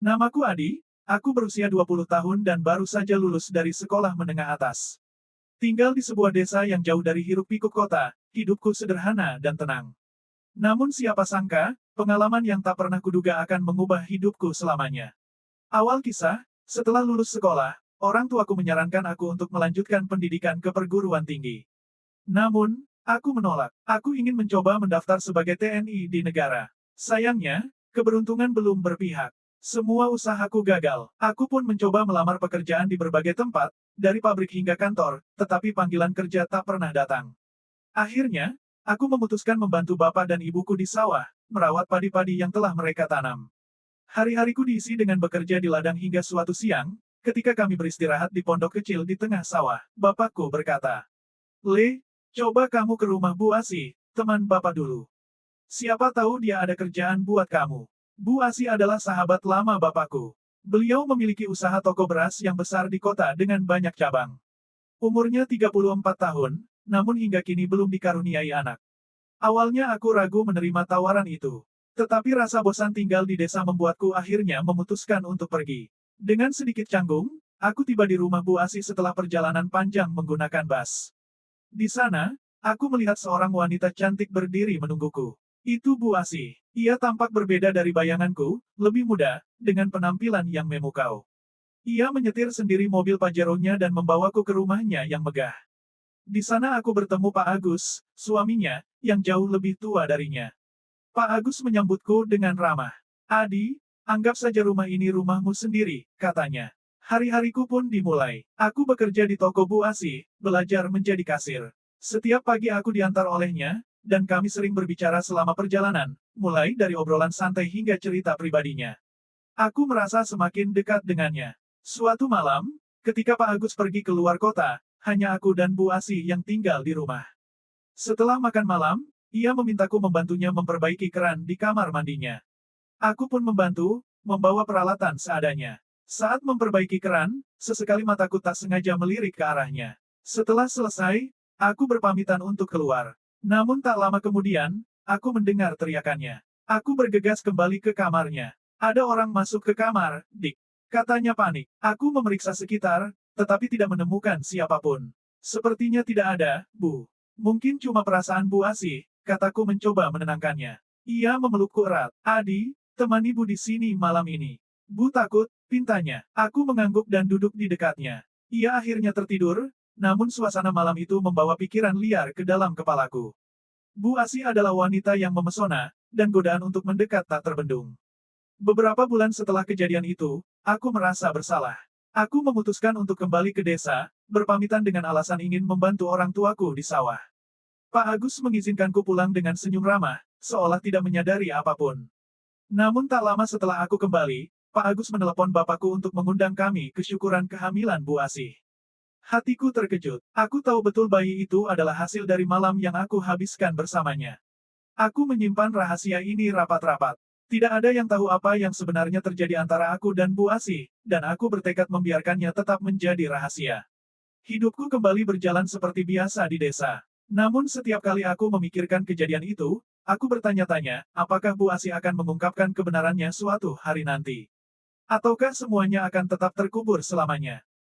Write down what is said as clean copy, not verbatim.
Namaku Adi, aku berusia 20 tahun dan baru saja lulus dari sekolah menengah atas. Tinggal di sebuah desa yang jauh dari hiruk-pikuk kota, hidupku sederhana dan tenang. Namun siapa sangka, pengalaman yang tak pernah kuduga akan mengubah hidupku selamanya. Awal kisah, setelah lulus sekolah, orang tuaku menyarankan aku untuk melanjutkan pendidikan ke perguruan tinggi. Namun, aku menolak. Aku ingin mencoba mendaftar sebagai TNI di negara. Sayangnya, keberuntungan belum berpihak. Semua usahaku gagal. Aku pun mencoba melamar pekerjaan di berbagai tempat, dari pabrik hingga kantor, tetapi panggilan kerja tak pernah datang. Akhirnya, aku memutuskan membantu bapak dan ibuku di sawah, merawat padi-padi yang telah mereka tanam. Hari-hariku diisi dengan bekerja di ladang hingga suatu siang, ketika kami beristirahat di pondok kecil di tengah sawah, bapakku berkata, "Le, coba kamu ke rumah Bu Asih, teman bapak dulu. Siapa tahu dia ada kerjaan buat kamu." Bu Asih adalah sahabat lama bapakku. Beliau memiliki usaha toko beras yang besar di kota dengan banyak cabang. Umurnya 34 tahun, namun hingga kini belum dikaruniai anak. Awalnya aku ragu menerima tawaran itu. Tetapi rasa bosan tinggal di desa membuatku akhirnya memutuskan untuk pergi. Dengan sedikit canggung, aku tiba di rumah Bu Asih setelah perjalanan panjang menggunakan bus. Di sana, aku melihat seorang wanita cantik berdiri menungguku. Itu Bu Asih. Ia tampak berbeda dari bayanganku, lebih muda, dengan penampilan yang memukau. Ia menyetir sendiri mobil Pajero-nya dan membawaku ke rumahnya yang megah. Di sana aku bertemu Pak Agus, suaminya, yang jauh lebih tua darinya. Pak Agus menyambutku dengan ramah. "Adi, anggap saja rumah ini rumahmu sendiri," katanya. Hari-hariku pun dimulai. Aku bekerja di toko Bu Asih, belajar menjadi kasir. Setiap pagi aku diantar olehnya, dan kami sering berbicara selama perjalanan, mulai dari obrolan santai hingga cerita pribadinya. Aku merasa semakin dekat dengannya. Suatu malam, ketika Pak Agus pergi ke luar kota, hanya aku dan Bu Asih yang tinggal di rumah. Setelah makan malam, ia memintaku membantunya memperbaiki keran di kamar mandinya. Aku pun membantu, membawa peralatan seadanya. Saat memperbaiki keran, sesekali mataku tak sengaja melirik ke arahnya. Setelah selesai, aku berpamitan untuk keluar. Namun tak lama kemudian, aku mendengar teriakannya. Aku bergegas kembali ke kamarnya. "Ada orang masuk ke kamar, Dik," katanya panik. Aku memeriksa sekitar, tetapi tidak menemukan siapapun. "Sepertinya tidak ada, Bu. Mungkin cuma perasaan Bu Asih," kataku mencoba menenangkannya. Ia memelukku erat. "Adi, temani Bu di sini malam ini." "Bu takut," pintanya. Aku mengangguk dan duduk di dekatnya. Ia akhirnya tertidur, namun suasana malam itu membawa pikiran liar ke dalam kepalaku. Bu Asih adalah wanita yang memesona, dan godaan untuk mendekat tak terbendung. Beberapa bulan setelah kejadian itu, aku merasa bersalah. Aku memutuskan untuk kembali ke desa, berpamitan dengan alasan ingin membantu orang tuaku di sawah. Pak Agus mengizinkanku pulang dengan senyum ramah, seolah tidak menyadari apapun. Namun tak lama setelah aku kembali, Pak Agus menelepon bapakku untuk mengundang kami ke syukuran kehamilan Bu Asih. Hatiku terkejut. Aku tahu betul bayi itu adalah hasil dari malam yang aku habiskan bersamanya. Aku menyimpan rahasia ini rapat-rapat. Tidak ada yang tahu apa yang sebenarnya terjadi antara aku dan Bu Asih, dan aku bertekad membiarkannya tetap menjadi rahasia. Hidupku kembali berjalan seperti biasa di desa. Namun setiap kali aku memikirkan kejadian itu, aku bertanya-tanya, apakah Bu Asih akan mengungkapkan kebenarannya suatu hari nanti? Ataukah semuanya akan tetap terkubur selamanya?